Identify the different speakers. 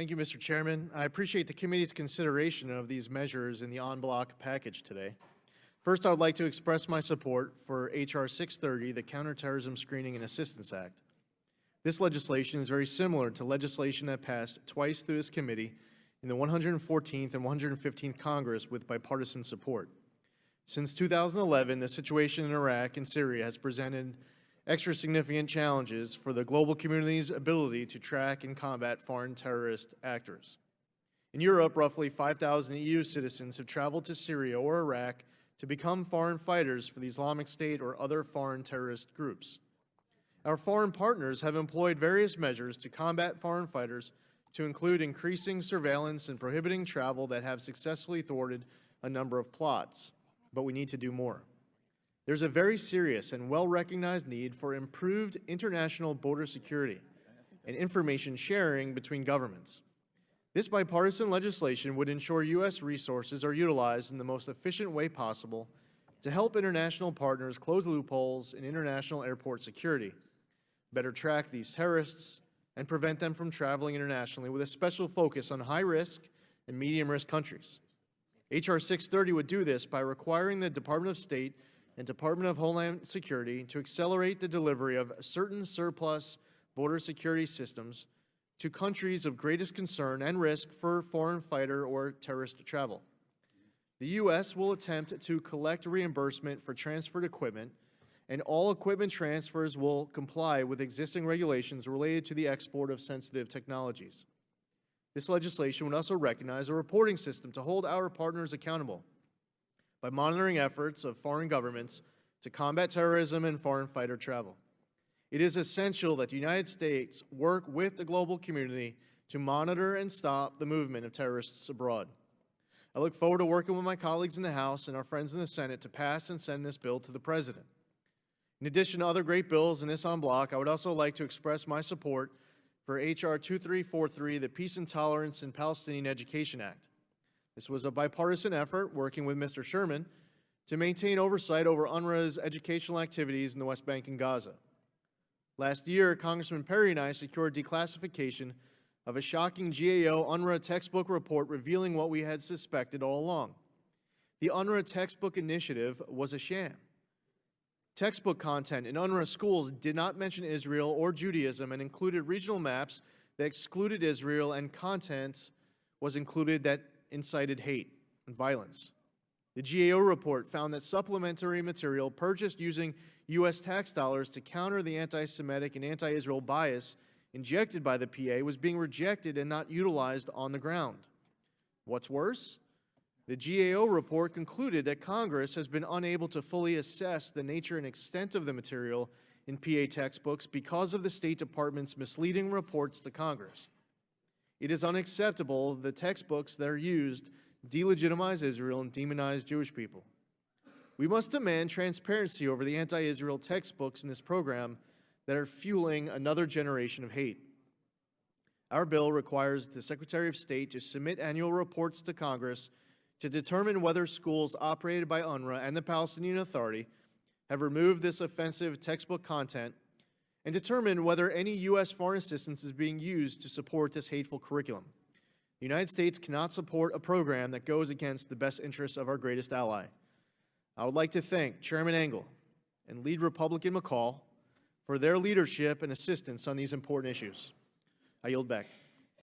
Speaker 1: Thank you, Mr. Chairman. I appreciate the committee's consideration of these measures in the en bloc package today. First, I would like to express my support for H.R. 630, the Counterterrorism Screening and Assistance Act. This legislation is very similar to legislation that passed twice through this committee in the 114th and 115th Congress with bipartisan support. Since 2011, the situation in Iraq and Syria has presented extra significant challenges for the global community's ability to track and combat foreign terrorist actors. In Europe, roughly 5,000 EU citizens have traveled to Syria or Iraq to become foreign fighters for the Islamic State or other foreign terrorist groups. Our foreign partners have employed various measures to combat foreign fighters, to include increasing surveillance and prohibiting travel that have successfully thwarted a number of plots. But we need to do more. There's a very serious and well-recognized need for improved international border security and information sharing between governments. This bipartisan legislation would ensure U.S. resources are utilized in the most efficient way possible to help international partners close loopholes in international airport security, better track these terrorists, and prevent them from traveling internationally with a special focus on high-risk and medium-risk countries. H.R. 630 would do this by requiring the Department of State and Department of Homeland Security to accelerate the delivery of certain surplus border security systems to countries of greatest concern and risk for foreign fighter or terrorist travel. The U.S. will attempt to collect reimbursement for transferred equipment, and all equipment transfers will comply with existing regulations related to the export of sensitive technologies. This legislation would also recognize a reporting system to hold our partners accountable by monitoring efforts of foreign governments to combat terrorism and foreign fighter travel. It is essential that the United States work with the global community to monitor and stop the movement of terrorists abroad. I look forward to working with my colleagues in the House and our friends in the Senate to pass and send this bill to the President. In addition to other great bills in this en bloc, I would also like to express my support for H.R. 2343, the Peace and Tolerance in Palestinian Education Act. This was a bipartisan effort working with Mr. Sherman to maintain oversight over UNRWA's educational activities in the West Bank and Gaza. Last year, Congressman Perry and I secured declassification of a shocking GAO UNRWA textbook report revealing what we had suspected all along. The UNRWA textbook initiative was a sham. Textbook content in UNRWA schools did not mention Israel or Judaism and included regional maps that excluded Israel, and content was included that incited hate and violence. The GAO report found that supplementary material purchased using U.S. tax dollars to counter the anti-Semitic and anti-Israel bias injected by the PA was being rejected and not utilized on the ground. What's worse? The GAO report concluded that Congress has been unable to fully assess the nature and extent of the material in PA textbooks because of the State Department's misleading reports to Congress. It is unacceptable the textbooks that are used delegitimize Israel and demonize Jewish people. We must demand transparency over the anti-Israel textbooks in this program that are fueling another generation of hate. Our bill requires the Secretary of State to submit annual reports to Congress to determine whether schools operated by UNRWA and the Palestinian Authority have removed this offensive textbook content, and determine whether any U.S. foreign assistance is being used to support this hateful curriculum. The United States cannot support a program that goes against the best interests of our greatest ally. I would like to thank Chairman Engel and lead Republican McCall for their leadership and assistance on these important issues. I yield back.